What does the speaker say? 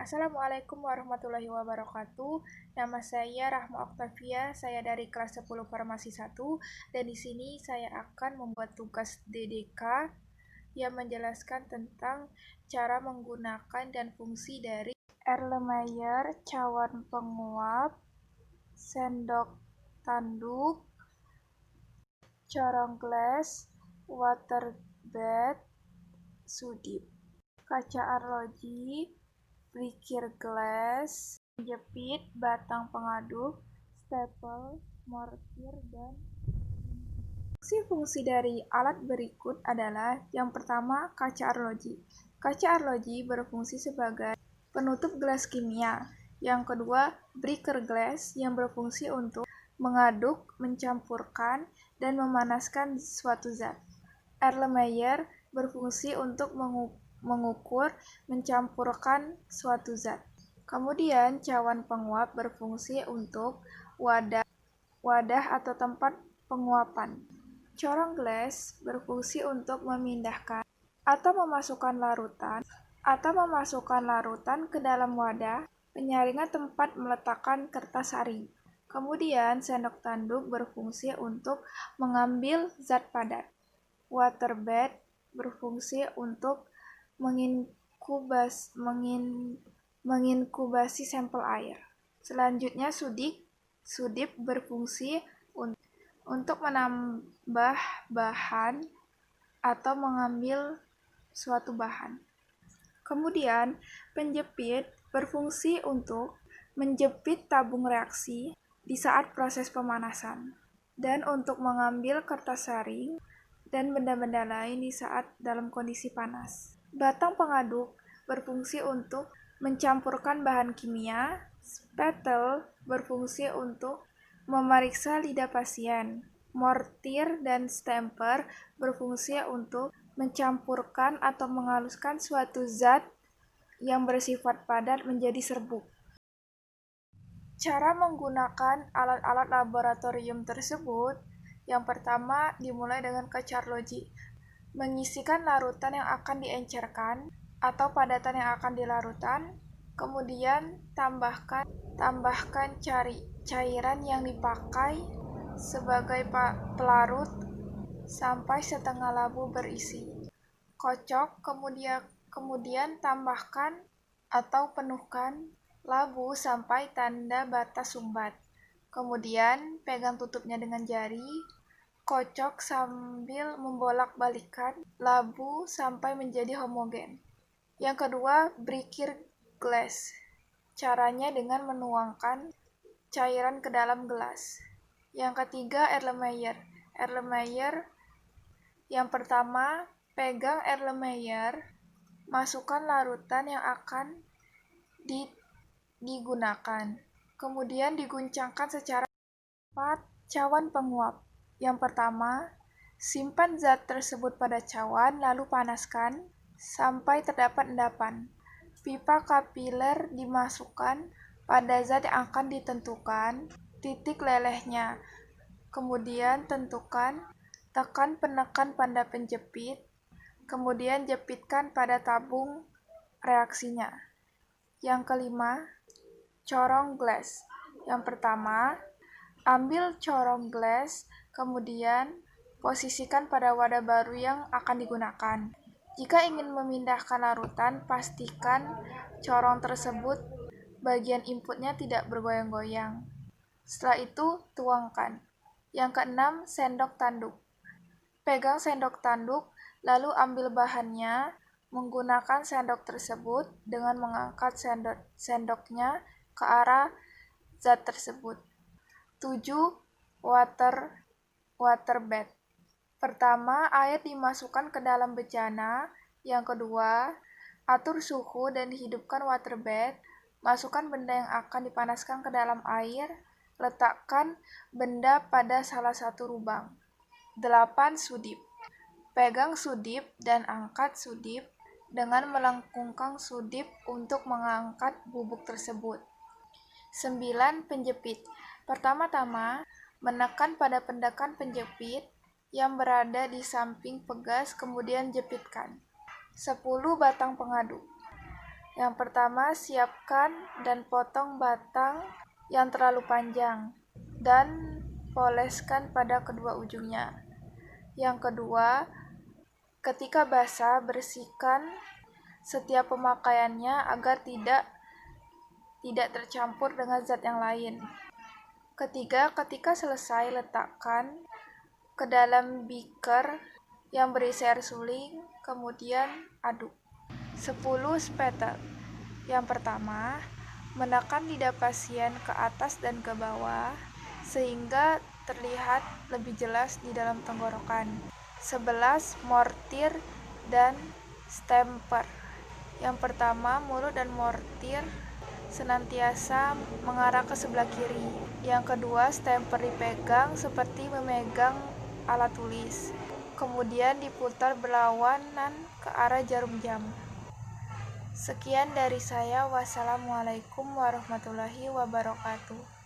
Assalamualaikum warahmatullahi wabarakatuh. Nama saya Rahma Oktavia, saya dari kelas 10 Farmasi 1 dan di sini saya akan membuat tugas DDK yang menjelaskan tentang cara menggunakan dan fungsi dari Erlenmeyer, cawan penguap, sendok tanduk, corong gelas, water bed, sudip, kaca arloji, Briquet glass, penjepit, batang pengaduk, stapel, mortir, dan fungsi-fungsi dari alat berikut adalah yang pertama, kaca arloji. Kaca arloji berfungsi sebagai penutup gelas kimia. Yang kedua, Briquet glass yang berfungsi untuk mengaduk, mencampurkan, dan memanaskan suatu zat. Erlenmeyer berfungsi untuk mengukur, mencampurkan suatu zat. Kemudian, cawan penguap berfungsi untuk wadah atau tempat penguapan. Corong gelas berfungsi untuk memindahkan atau memasukkan larutan ke dalam wadah, penyaringan tempat meletakkan kertas saring. Kemudian, sendok tanduk berfungsi untuk mengambil zat padat. Water bed berfungsi untuk menginkubasi sampel air. Selanjutnya, sudip berfungsi untuk menambah bahan atau mengambil suatu bahan. Kemudian, penjepit berfungsi untuk menjepit tabung reaksi di saat proses pemanasan dan untuk mengambil kertas saring dan benda-benda lain di saat dalam kondisi panas. Batang pengaduk berfungsi untuk mencampurkan bahan kimia. Spatel berfungsi untuk memeriksa lidah pasien. Mortir dan stamper berfungsi untuk mencampurkan atau menghaluskan suatu zat yang bersifat padat menjadi serbuk. Cara menggunakan alat-alat laboratorium tersebut, yang pertama dimulai dengan kaca arloji. Mengisikan larutan yang akan diencerkan atau padatan yang akan dilarutan, kemudian tambahkan cairan yang dipakai sebagai pelarut sampai setengah labu berisi. Kocok, kemudian tambahkan atau penuhkan labu sampai tanda batas sumbat. Kemudian pegang tutupnya dengan jari. Kocok sambil membolak-balikkan labu sampai menjadi homogen. Yang kedua, Briquet glass. Caranya dengan menuangkan cairan ke dalam gelas. Yang ketiga, Erlenmeyer. Yang pertama, pegang Erlenmeyer, masukkan larutan yang akan digunakan. Kemudian diguncangkan secara cepat. Cawan penguap. Yang pertama, simpan zat tersebut pada cawan, lalu panaskan sampai terdapat endapan. Pipa kapiler dimasukkan pada zat yang akan ditentukan titik lelehnya. Kemudian tekan penekan pada penjepit, kemudian jepitkan pada tabung reaksinya. Yang kelima, corong gelas. Yang pertama, ambil corong gelas, kemudian posisikan pada wadah baru yang akan digunakan. Jika ingin memindahkan larutan, pastikan corong tersebut bagian inputnya tidak bergoyang-goyang. Setelah itu, tuangkan. Yang keenam, sendok tanduk. Pegang sendok tanduk, lalu ambil bahannya menggunakan sendok tersebut dengan mengangkat sendoknya ke arah zat tersebut. 7. Water bed. Pertama, air dimasukkan ke dalam bejana. Yang kedua, atur suhu dan hidupkan water bed. Masukkan benda yang akan dipanaskan ke dalam air. Letakkan benda pada salah satu lubang. 8. Sudip. Pegang sudip dan angkat sudip dengan melengkungkan sudip untuk mengangkat bubuk tersebut. 9. Penjepit. Pertama-tama, menekan pada pendekan penjepit yang berada di samping pegas, kemudian jepitkan. 10. Batang pengaduk. Yang pertama, siapkan dan potong batang yang terlalu panjang dan poleskan pada kedua ujungnya. Yang kedua, ketika basah, bersihkan setiap pemakaiannya agar tidak tercampur dengan zat yang lain. Ketiga, ketika selesai, letakkan ke dalam beaker yang berisi air suling, kemudian aduk. 10 spatter. Yang pertama, menekan lidah pasien ke atas dan ke bawah sehingga terlihat lebih jelas di dalam tenggorokan. 11 mortir dan stamper. Yang pertama, mulut dan mortir senantiasa mengarah ke sebelah kiri. Yang kedua, stamper dipegang seperti memegang alat tulis. Kemudian diputar berlawanan ke arah jarum jam. Sekian dari saya. Wassalamualaikum warahmatullahi wabarakatuh.